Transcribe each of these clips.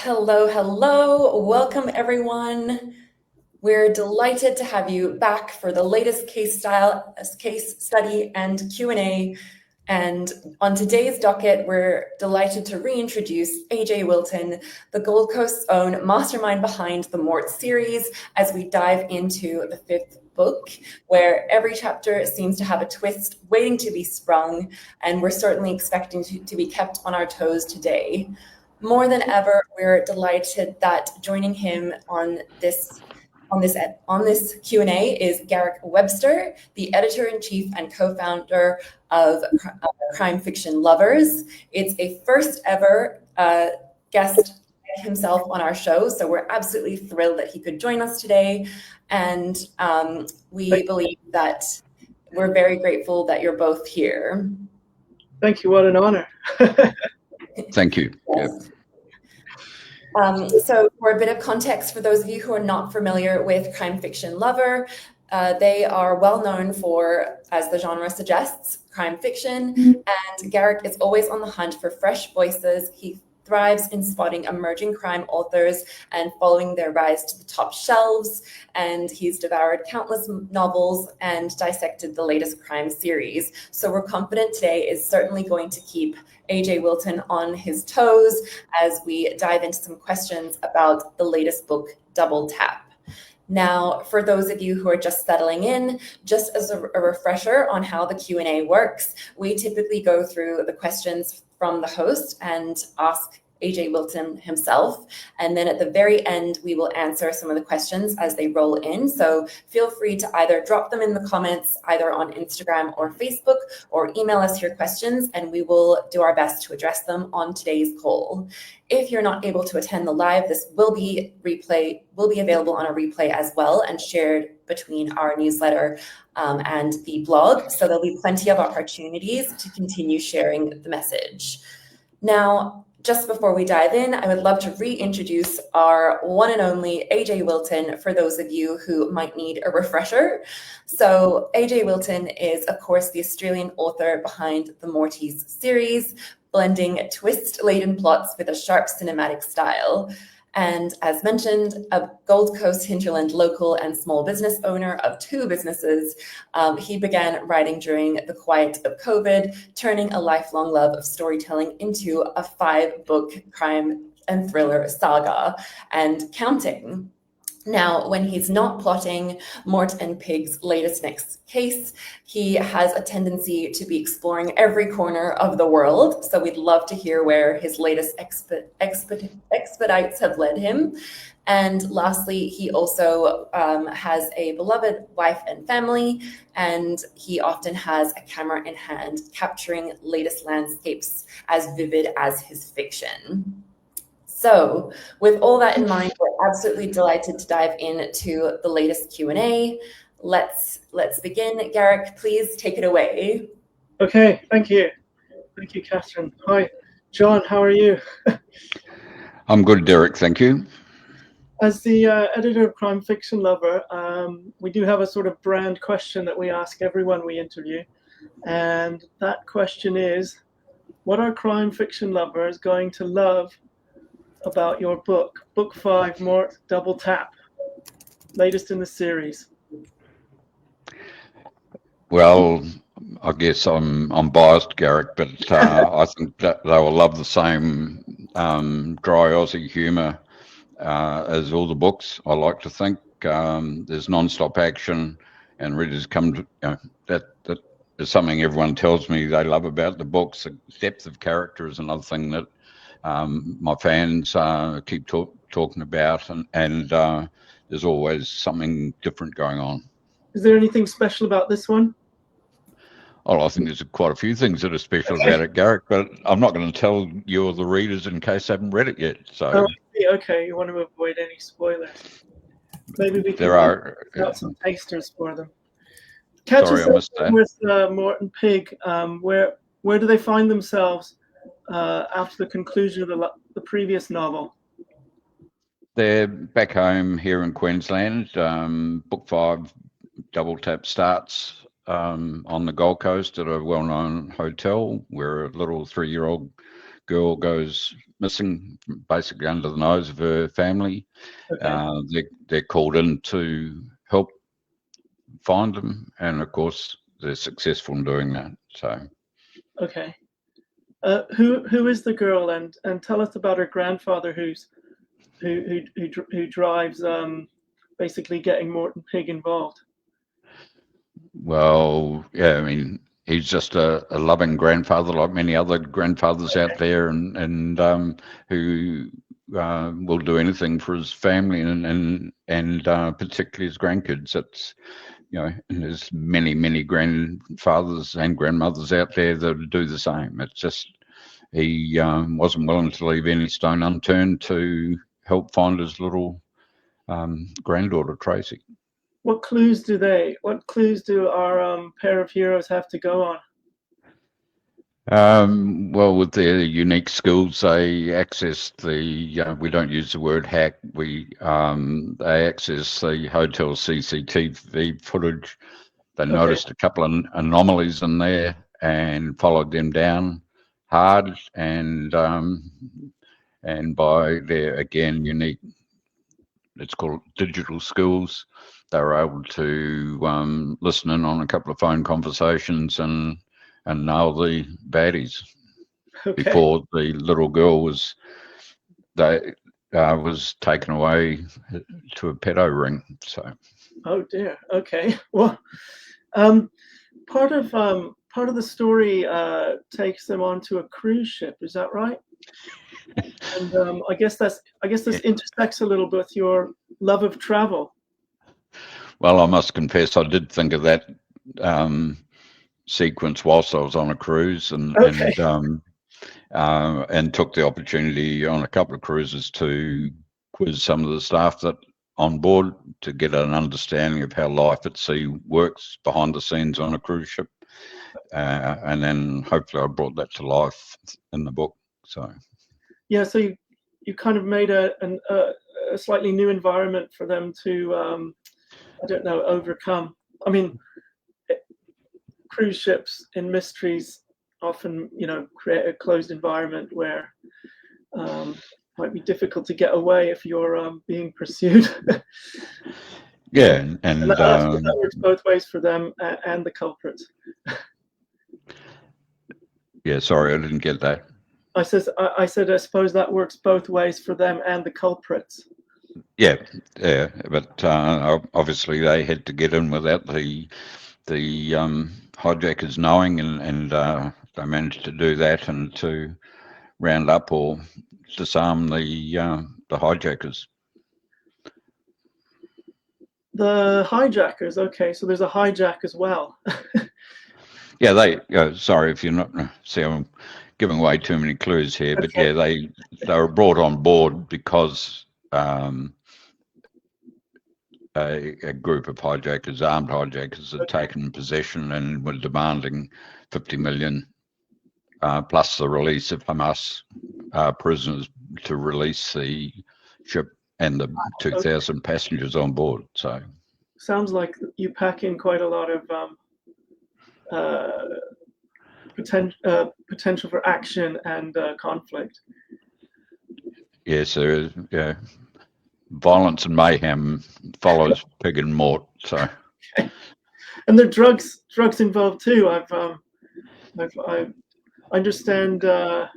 Hello, hello. Welcome, everyone. We're delighted to have you back for the latest case study and Q&A. And on today's docket, we're delighted to reintroduce AJ Wilton, the Gold Coast's own mastermind behind the Mort series, as we dive into the fifth book, where every chapter seems to have a twist waiting to be sprung, and we're certainly expecting to be kept on our toes today. More than ever, we're delighted that joining him on this Q&A is Garrick Webster, the editor-in-chief and co-founder of Crime Fiction Lovers. It's a first ever guest himself on our show, so we're absolutely thrilled that he could join us today. And we believe that we're very grateful that you're both here. Thank you. What an honor. Thank you. Yes. So for a bit of context, for those of you who are not familiar with Crime Fiction Lover, they are well known for, as the genre suggests, crime fiction. And Garrick is always on the hunt for fresh voices. He thrives in spotting emerging crime authors and following their rise to the top shelves. And he's devoured countless novels and dissected the latest crime series. So we're confident today is certainly going to keep AJ Wilton on his toes as we dive into some questions about the latest book, Double Tap. Now, for those of you who are just settling in, just as a refresher on how the Q&A works, we typically go through the questions from the host and ask AJ Wilton himself. And then at the very end, we will answer some of the questions as they roll in. So feel free to either drop them in the comments, either on Instagram or Facebook, or email us your questions, and we will do our best to address them on today's call. If you're not able to attend the live, this will be available on a replay as well and shared between our newsletter and the blog. So there'll be plenty of opportunities to continue sharing the message. Now, just before we dive in, I would love to reintroduce our one and only AJ Wilton for those of you who might need a refresher. So AJ Wilton is, of course, the Australian author behind the Mortice series, blending twist-laden plots with a sharp cinematic style. And as mentioned, a Gold Coast hinterland local and small business owner of two businesses, he began writing during the quiet of COVID, turning a lifelong love of storytelling into a 5-book crime and thriller saga and counting. Now, when he's not plotting Mort and Pig's latest next case, he has a tendency to be exploring every corner of the world. So we'd love to hear where his latest expedites have led him. And lastly, he also has a beloved wife and family, and he often has a camera in hand, capturing latest landscapes as vivid as his fiction. So with all that in mind, we're absolutely delighted to dive into the latest Q&A. Let's begin. Garrick, please take it away. Okay, thank you. Thank you, Catherine. Hi, John, how are you? I'm good, Derek, thank you. As the editor of Crime Fiction Lover, we do have a sort of brand question that we ask everyone we interview. And that question is, what are crime fiction lovers going to love about your book, Book 5, Mort Double Tap, latest in the series? Well, I guess I'm biased, Garrick, but I think that they will love the same dry Aussie humour as all the books. I like to think there's non-stop action, and readers come to that is something everyone tells me they love about the books. The depth of character is another thing that my fans keep talking about, and there's always something different going on. Is there anything special about this one? Oh, I think there's quite a few things that are special about it, Garrick, but I'm not going to tell you or the readers in case they haven't read it yet. So, okay, you want to avoid any spoilers. Maybe we can got some tasters for them. Sorry, I missed that. With Mort and Pig, where do they find themselves after the conclusion of the previous novel? They're back home here in Queensland. Book 5, Double Tap, starts on the Gold Coast at a well-known hotel where a little 3-year-old girl goes missing, basically under the nose of her family. Okay. They're called in to help find them, and of course they're successful in doing that. So, Okay. Who is the girl, and tell us about her grandfather, who drives basically getting Morton Pig involved. well, yeah, I mean, he's just a loving grandfather, like many other grandfathers out there, and who will do anything for his family and particularly his grandkids. It's, you know, and there's many grandfathers and grandmothers out there that do the same. It's just he wasn't willing to leave any stone unturned to help find his little granddaughter Tracy. What clues do our pair of heroes have to go on? Well, with their unique skills, they access the. We don't use the word hack. They access the hotel CCTV footage. They noticed a couple of anomalies in there and followed them down hard. And by their, again, unique, it's called digital skills, they were able to listen in on a couple of phone conversations and nail the baddies before the little girl was taken away to a pedo ring. So. Oh dear. Okay. Well, part of the story takes them onto a cruise ship. Is that right? And I guess this intersects a little bit with your love of travel. Well, I must confess, I did think of that sequence whilst I was on a cruise, and took the opportunity on a couple of cruises to quiz some of the staff that on board to get an understanding of how life at sea works behind the scenes on a cruise ship, and then hopefully I brought that to life in the book. So yeah, so you kind of made a slightly new environment for them to I don't know, overcome. I mean, cruise ships in mysteries often, you know, create a closed environment where it might be difficult to get away if you're being pursued. Yeah, and that works both ways for them and the culprits. Yeah, sorry, I didn't get that. I said, I suppose that works both ways for them and the culprits. Yeah, but obviously they had to get in without the hijackers knowing, and they managed to do that and to round up or disarm the hijackers. The hijackers, okay, so there's a hijack as well. Yeah, sorry if you're not. See, I'm giving away too many clues here, but yeah, they were brought on board because a group of hijackers, armed hijackers, had taken possession and were demanding 50 million plus the release of Hamas prisoners to release the ship and the 2,000 passengers on board. So sounds like you pack in quite a lot of potential for action and conflict. Yes, there is. Yeah, violence and mayhem follows Pig and Mort. So, and there are drugs involved too. I understand. Well,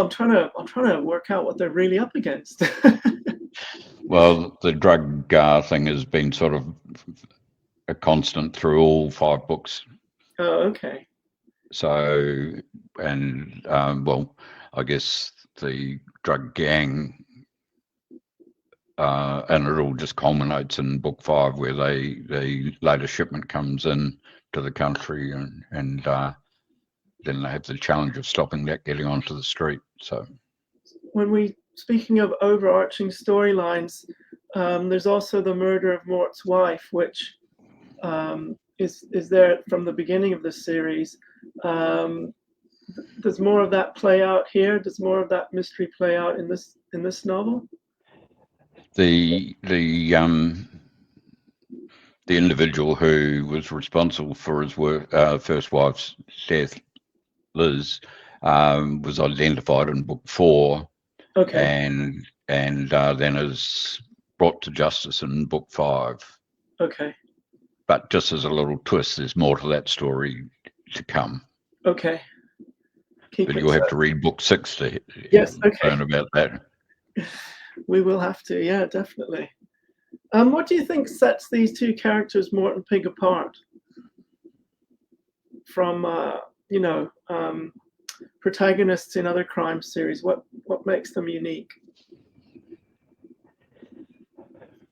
I'm trying to work out what they're really up against. Well, the drug thing has been sort of a constant through all 5 books. Oh, okay. So, and well, I guess the drug gang, and it all just culminates in book 5, where the later shipment comes in to the country, and then they have the challenge of stopping that getting onto the street. So, speaking of overarching storylines, there's also the murder of Mort's wife, which is there from the beginning of the series. Does more of that play out here? Does more of that mystery play out in this novel? The individual who was responsible for his first wife's death, Liz, was identified in book 4, Okay. and then is brought to justice in book 5. Okay. But just as a little twist, there's more to that story to come. Okay. But you'll have to read book 6 to Yes. Okay. learn about that. We will have to. Yeah, definitely. What do you think sets these two characters, Mort and Pig, apart from protagonists in other crime series? What makes them unique?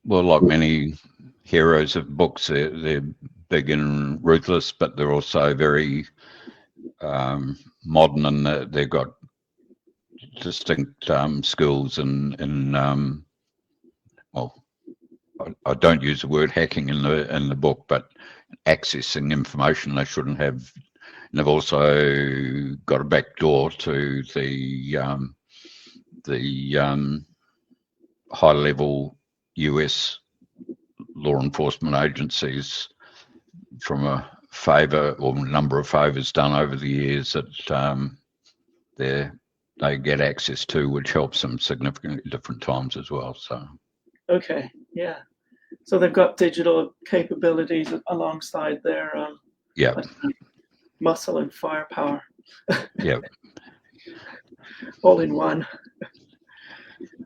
Well, like many heroes of books, they're big and ruthless, but they're also very modern, and they've got distinct skills in well, I don't use the word hacking in the book, but accessing information they shouldn't have. And they've also got a back door to the high-level US law enforcement agencies from a favour or number of favours done over the years that they get access to, which helps them significantly different times as well. So. Okay. Yeah. So they've got digital capabilities alongside their muscle and firepower. Yeah. All in one.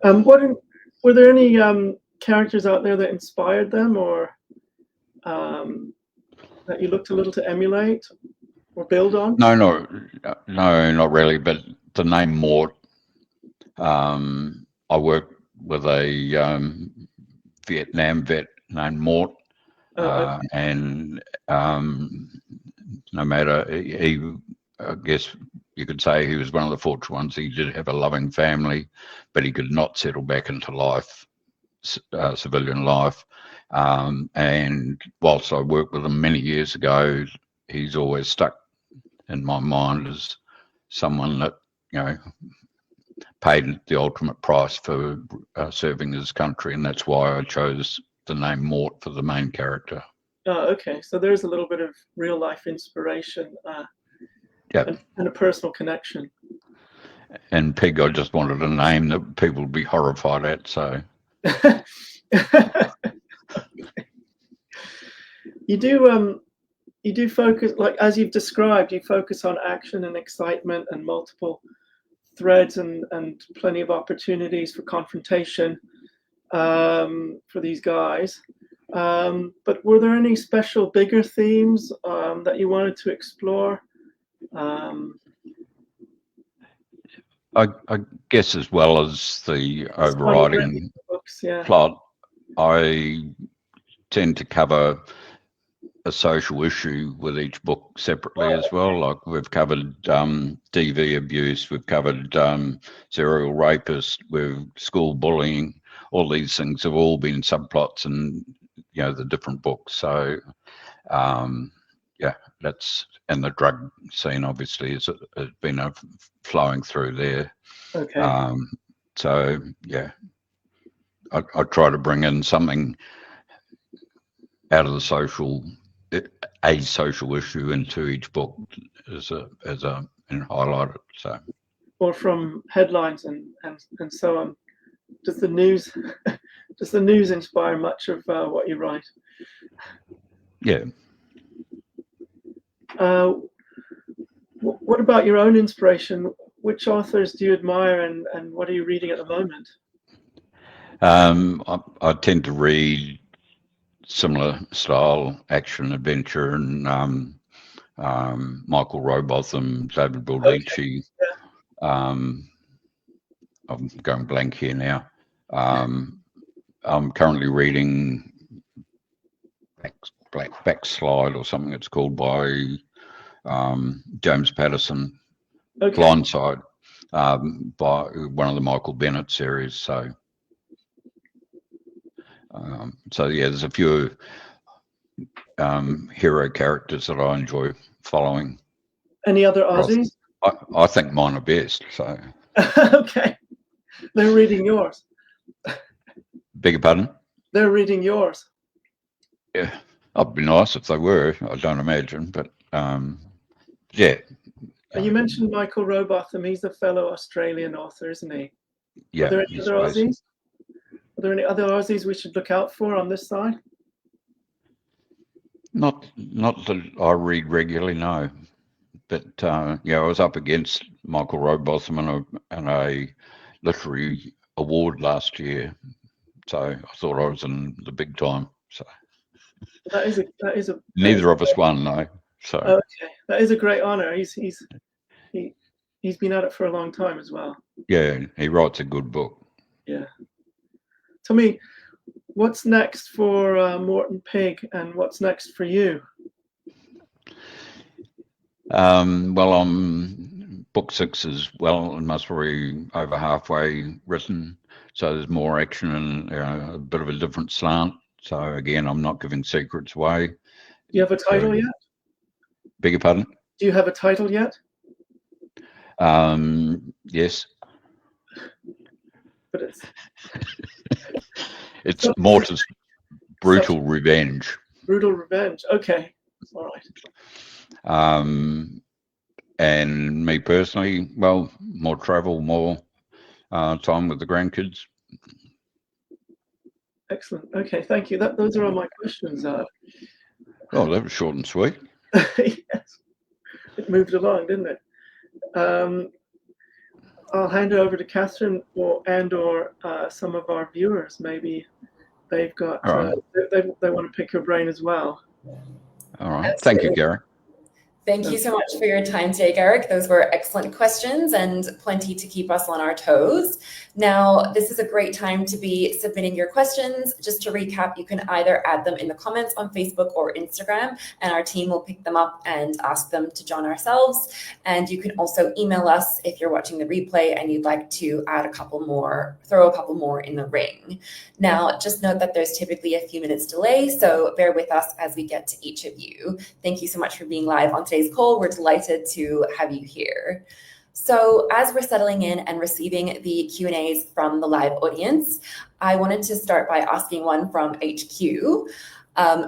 Were there any characters out there that inspired them, or that you looked a little to emulate or build on? No, not really. But the name Mort, I worked with a Vietnam vet named Mort, Okay. and no matter, I guess you could say he was one of the fortunate ones. He did have a loving family, but he could not settle back into life, civilian life. And whilst I worked with him many years ago, he's always stuck in my mind as someone that, paid the ultimate price for serving his country, and that's why I chose the name Mort for the main character. Oh, okay. So there's a little bit of real life inspiration, and a personal connection. And Pig, I just wanted a name that people would be horrified at. So you do focus, like as you've described, you focus on action and excitement and multiple threads and plenty of opportunities for confrontation for these guys. But were there any special bigger themes that you wanted to explore? I guess, as well as the overriding plot, I tend to cover a social issue with each book separately as well. Like we've covered DV abuse, we've covered serial rapists, we've school bullying. All these things have all been subplots in the different books. So that's, and the drug scene obviously has been flowing through there. Okay. So yeah, I try to bring in something out of the social issue into each book and highlight it. So, or from headlines and so on. Does the news inspire much of what you write? Yeah. What about your own inspiration? Which authors do you admire, and what are you reading at the moment? I tend to read similar style action adventure, and Michael Robotham, David Berlucci. Okay. I'm going blank here now. I'm currently reading Backslide or something it's called by James Patterson. Okay. Blindside, by one of the Michael Bennett series. So yeah, there's a few hero characters that I enjoy following. Any other Aussies? I think mine are best. So okay, they're reading yours. Beg your pardon? They're reading yours. Yeah, it'd be nice if they were. I don't imagine, but yeah, You mentioned Michael Robotham. He's a fellow Australian author, isn't he? Yeah. Are there any other Aussies? Are there any other Aussies we should look out for on this side? Not that I read regularly, no. But yeah, I was up against Michael Robotham and a literary award last year, so I thought I was in the big time. So that is a neither of us won, though. So okay, that is a great honor. He's been at it for a long time as well. Yeah, he writes a good book. Yeah. Tell me, what's next for Morton Pig, and what's next for you? Well, I'm book 6 is well and must be over halfway written, so there's more action and a bit of a different slant. So again, I'm not giving secrets away. Do you have a title yet? Beg your pardon? Do you have a title yet? Yes. But it's Mortice Brutal Revenge. Brutal Revenge. Okay. All right. And me personally, well, more travel, more time with the grandkids. Excellent. Okay, thank you. Those are all my questions. Oh, that was short and sweet. Yes, it moved along, didn't it? I'll hand it over to Catherine or some of our viewers. Maybe they've got they want to pick your brain as well. All right. Absolutely. Thank you, Garrick. Thank you so much for your time today, Garrick. Those were excellent questions and plenty to keep us on our toes. Now, this is a great time to be submitting your questions. Just to recap, you can either add them in the comments on Facebook or Instagram, and our team will pick them up and ask them to John ourselves. And you can also email us if you're watching the replay and you'd like to add throw a couple more in the ring. Now, just note that there's typically a few minutes delay, so bear with us as we get to each of you. Thank you so much for being live on today's call. We're delighted to have you here. So as we're settling in and receiving the Q&As from the live audience, I wanted to start by asking one from HQ.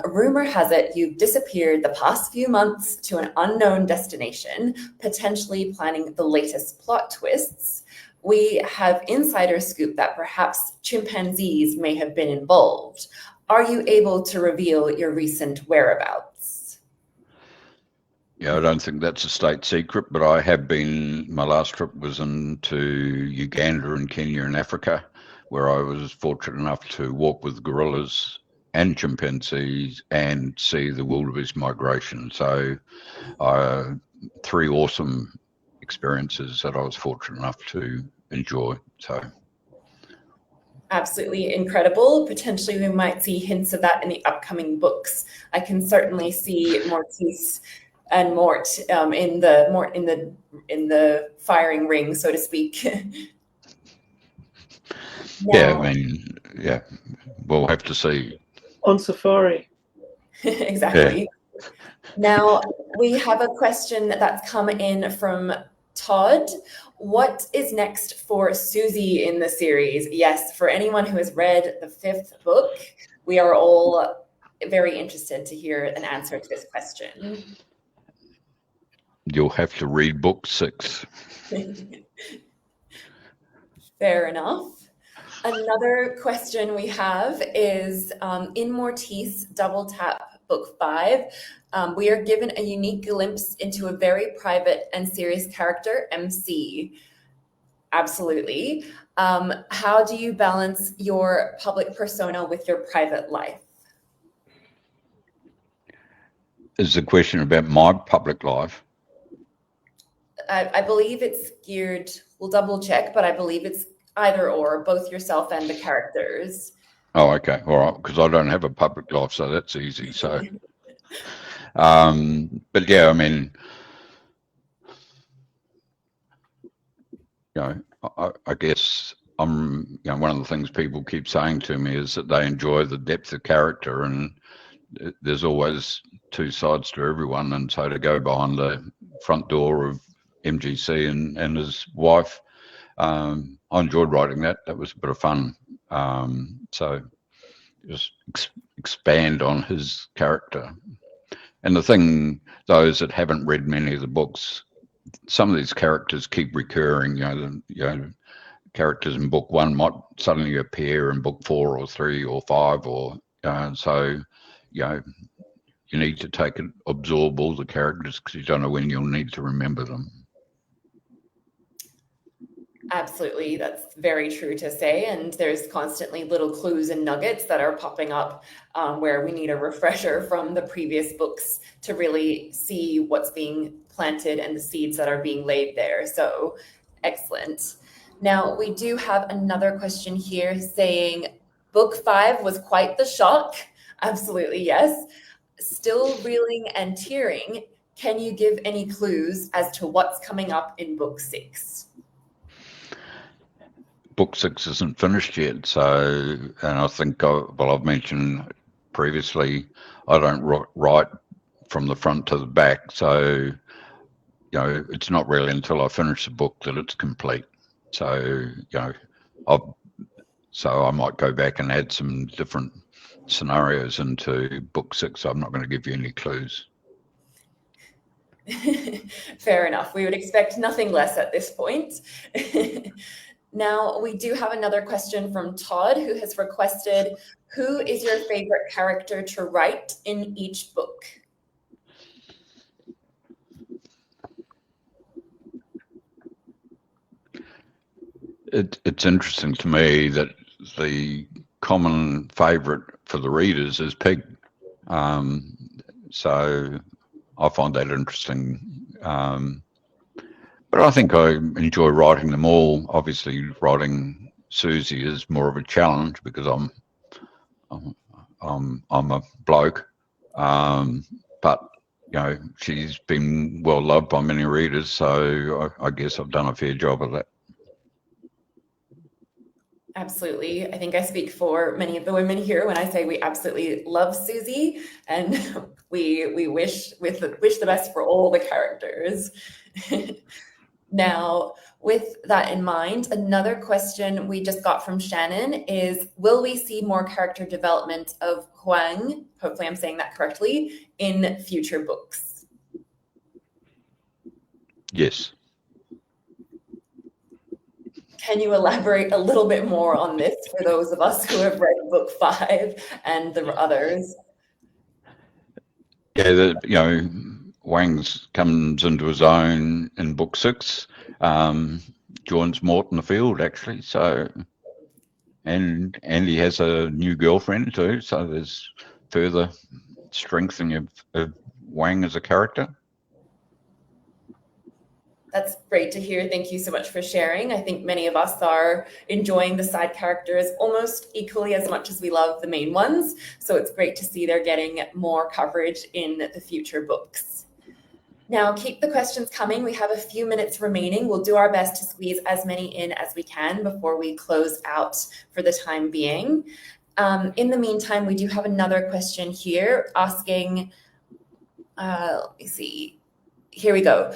Rumor has it you've disappeared the past few months to an unknown destination, potentially planning the latest plot twists. We have insider scoop that perhaps chimpanzees may have been involved. Are you able to reveal your recent whereabouts? Yeah, I don't think that's a state secret, but I have been, my last trip was into Uganda and Kenya and Africa, where I was fortunate enough to walk with gorillas and chimpanzees and see the wildebeest migration. So 3 awesome experiences that I was fortunate enough to enjoy. So absolutely incredible. Potentially we might see hints of that in the upcoming books. I can certainly see Mortice and Mort in the firing ring, so to speak. Yeah, I mean, yeah, we'll have to see. On safari. Exactly. Yeah. Now, we have a question that's come in from Todd. What is next for Susie in the series? Yes, for anyone who has read the 5th book, we are all very interested to hear an answer to this question. You'll have to read book 6. Fair enough. Another question we have is in Mortice Double Tap Book 5, we are given a unique glimpse into a very private and serious character, MC. Absolutely. How do you balance your public persona with your private life? Is the question about my public life? I believe it's geared, we'll double check, but I believe it's either or, both yourself and the characters. Oh, okay. All right. Because I don't have a public life, so that's easy. So, but yeah, I mean, I guess one of the things people keep saying to me is that they enjoy the depth of character, and there's always 2 sides to everyone. And so to go behind the front door of MGC and his wife, I enjoyed writing that. That was a bit of fun. So just expand on his character. And the thing, those that haven't read many of the books, some of these characters keep recurring. Characters in book 1 might suddenly appear in book 4 or 3 or 5, or so. You need to absorb all the characters, because you don't know when you'll need to remember them. Absolutely, that's very true to say, and there's constantly little clues and nuggets that are popping up where we need a refresher from the previous books to really see what's being planted and the seeds that are being laid there. So excellent. Now we do have another question here saying, book 5 was quite the shock. Absolutely, yes. Still reeling and tearing. Can you give any clues as to what's coming up in book 6? Book 6 isn't finished yet, so, and I think, I've mentioned previously, I don't write from the front to the back, so it's not really until I finish the book that it's complete. So so I might go back and add some different scenarios into book 6. I'm not going to give you any clues. Fair enough. We would expect nothing less at this point. Now, we do have another question from Todd, who has requested, who is your favorite character to write in each book? It's interesting to me that the common favorite for the readers is Pig. So I find that interesting. But I think I enjoy writing them all. Obviously, writing Susie is more of a challenge because I'm a bloke. But she's been well loved by many readers, so I guess I've done a fair job of that. Absolutely. I think I speak for many of the women here when I say we absolutely love Susie, and we wish the best for all the characters. Now, with that in mind, another question we just got from Shannon is, will we see more character development of Huang, hopefully I'm saying that correctly, in future books? Yes. Can you elaborate a little bit more on this for those of us who have read book 5 and the others? Yeah, Wang's comes into his own in book 6, joins Mort in the field, actually. So, and he has a new girlfriend too. So there's further strengthening of Wang as a character. That's great to hear. Thank you so much for sharing. I think many of us are enjoying the side characters almost equally as much as we love the main ones. So it's great to see they're getting more coverage in the future books. Now, keep the questions coming. We have a few minutes remaining. We'll do our best to squeeze as many in as we can before we close out for the time being. In the meantime, we do have another question here asking, let me see. Here we go.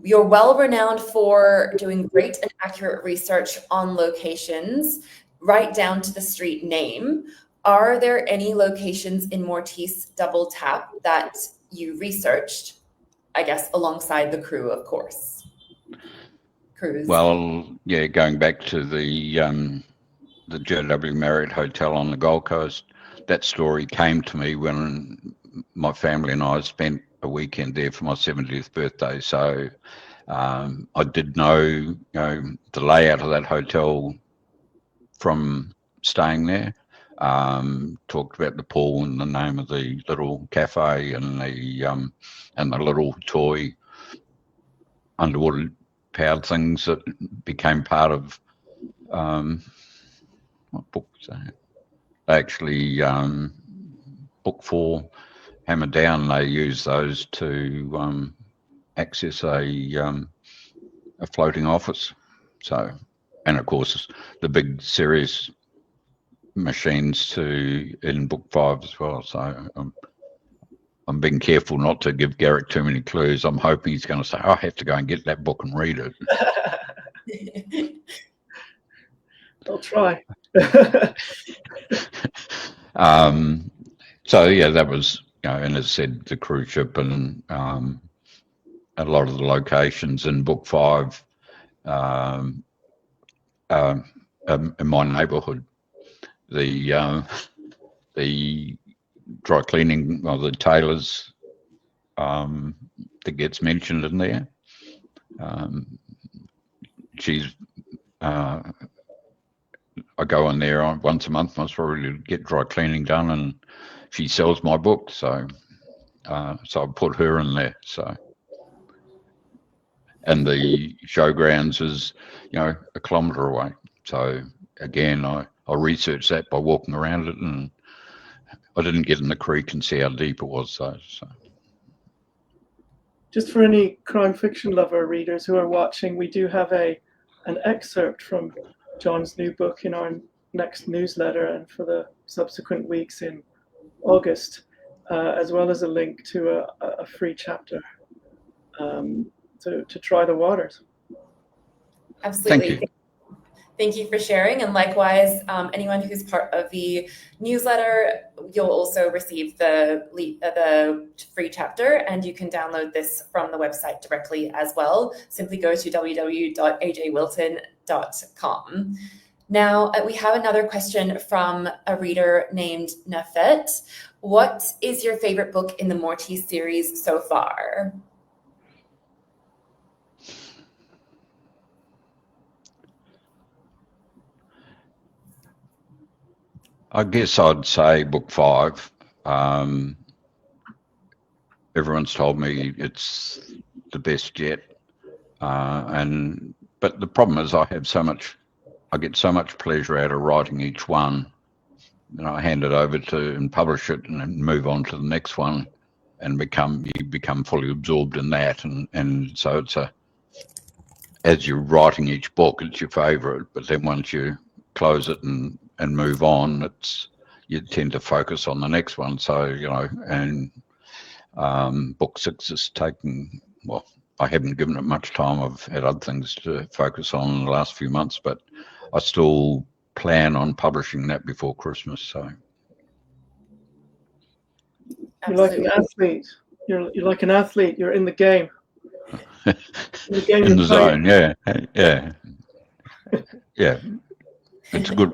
You're well renowned for doing great and accurate research on locations, right down to the street name. Are there any locations in Mortice Double Tap that you researched? I guess alongside the crew, of course. Cruise. Well, yeah, going back to the JW Marriott Hotel on the Gold Coast, that story came to me when my family and I spent a weekend there for my 70th birthday. So I did know, the layout of that hotel from staying there. Talked about the pool and the name of the little cafe and the little toy underwater powered things that became part of what book was that? Actually, book 4, Hammer Down. They use those to access a floating office. So, and of course, the big serious machines in book 5 as well. So I'm being careful not to give Garrick too many clues. I'm hoping he's going to say, I have to go and get that book and read it. I'll try. So yeah, that was, and as I said, the cruise ship and a lot of the locations in book 5 in my neighbourhood. The dry cleaning, well, the tailors that gets mentioned in there. I go in there once a month, most probably, to get dry cleaning done, and she sells my book, so I put her in there. So, and the showgrounds is, a kilometre away. So again, I researched that by walking around it, and I didn't get in the creek and see how deep it was. So. Just for any crime fiction lover readers who are watching, we do have an excerpt from John's new book in our next newsletter and for the subsequent weeks in August, as well as a link to a free chapter to try the waters. Absolutely. Thank you for sharing. And likewise, anyone who's part of the newsletter, you'll also receive the free chapter, and you can download this from the website directly as well. Simply go to www.ajwilton.com. Now, we have another question from a reader named Nafet. What is your favorite book in the Mortice series so far? I guess I'd say book 5. Everyone's told me it's the best yet, but the problem is I get so much pleasure out of writing each one. I hand it over to and publish it, and then move on to the next one, and you become fully absorbed in that, and so it's as you're writing each book, it's your favourite, but then once you close it and move on, you tend to focus on the next one. So, and book 6 is taking, well, I haven't given it much time. I've had other things to focus on in the last few months, but I still plan on publishing that before Christmas. So you're like an athlete. You're like an athlete. You're in the game. In the zone, yeah. It's good.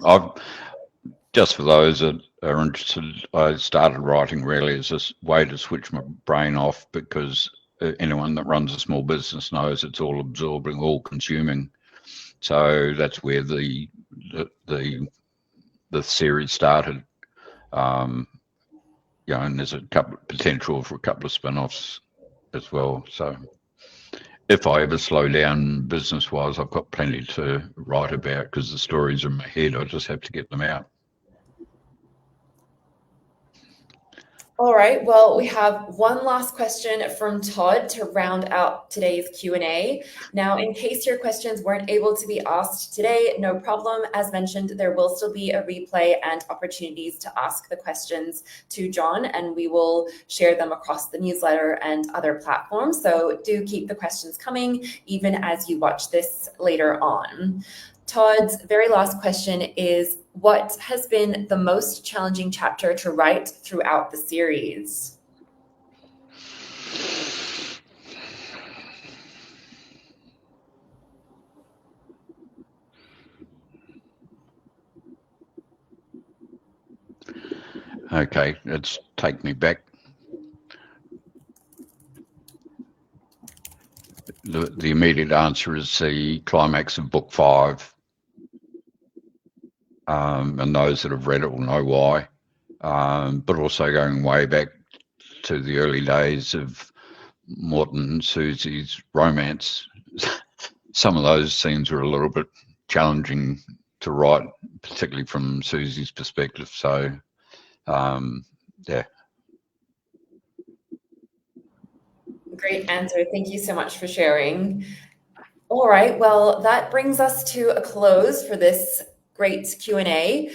Just for those that are interested, I started writing really as a way to switch my brain off, because anyone that runs a small business knows it's all absorbing, all consuming. So that's where the series started. And there's a potential for a couple of spin-offs as well. So if I ever slow down business-wise, I've got plenty to write about, because the stories are in my head. I just have to get them out. All right, well, we have one last question from Todd to round out today's Q&A. Now, in case your questions weren't able to be asked today, no problem. As mentioned, there will still be a replay and opportunities to ask the questions to John, and we will share them across the newsletter and other platforms. So do keep the questions coming, even as you watch this later on. Todd's very last question is, what has been the most challenging chapter to write throughout the series? Okay, let's take me back. The immediate answer is the climax of book 5. And those that have read it will know why. But also going way back to the early days of Morton and Susie's romance. Some of those scenes were a little bit challenging to write, particularly from Susie's perspective. So, yeah. Great answer. Thank you so much for sharing. All right, well, that brings us to a close for this great Q&A.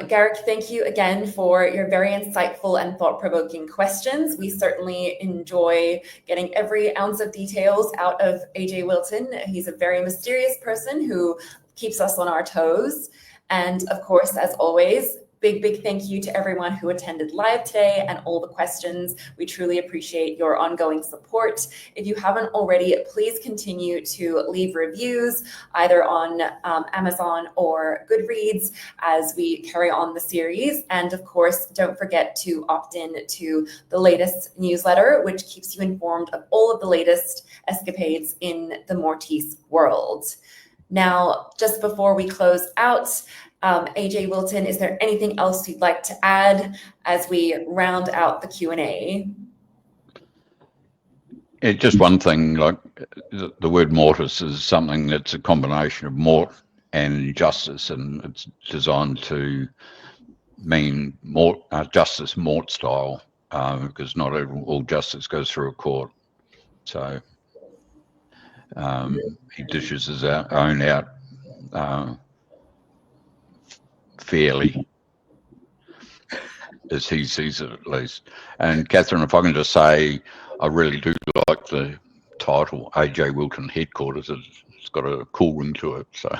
Garrick, thank you again for your very insightful and thought-provoking questions. We certainly enjoy getting every ounce of details out of AJ Wilton. He's a very mysterious person who keeps us on our toes. And of course, as always, big thank you to everyone who attended live today and all the questions. We truly appreciate your ongoing support. If you haven't already, please continue to leave reviews either on Amazon or Goodreads as we carry on the series. And of course, don't forget to opt in to the latest newsletter, which keeps you informed of all of the latest escapades in the Mortice world. Now, just before we close out, AJ Wilton, is there anything else you'd like to add as we round out the Q&A? Just one thing, like the word mortis is something that's a combination of mort and justice, and it's designed to mean justice mort style, because not all justice goes through a court. So he dishes his own out fairly, as he sees it at least. And Catherine, if I can just say, I really do like the title, AJ Wilton Headquarters. It's got a cool ring to it. So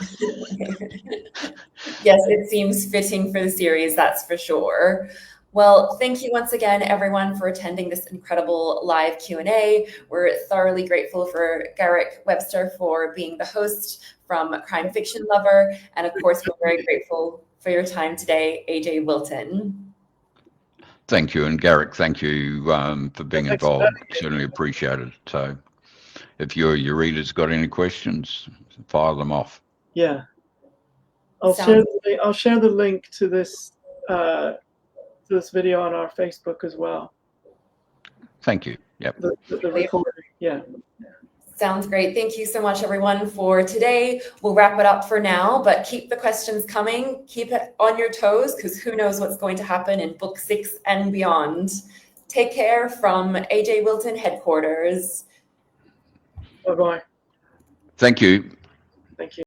yes, it seems fitting for the series, that's for sure. Well, thank you once again, everyone, for attending this incredible live Q&A. We're thoroughly grateful for Garrick Webster for being the host from Crime Fiction Lover. And of course, we're very grateful for your time today, AJ Wilton. Thank you. And Garrick, thank you for being involved. Certainly appreciated. So if your readers got any questions, fire them off. Yeah. I'll share the link to this video on our Facebook as well. Thank you. Yep. The recording. Yeah. Sounds great. Thank you so much, everyone, for today. We'll wrap it up for now, but keep the questions coming. Keep it on your toes, because who knows what's going to happen in book 6 and beyond. Take care from AJ Wilton Headquarters. Bye-bye. Thank you. Thank you.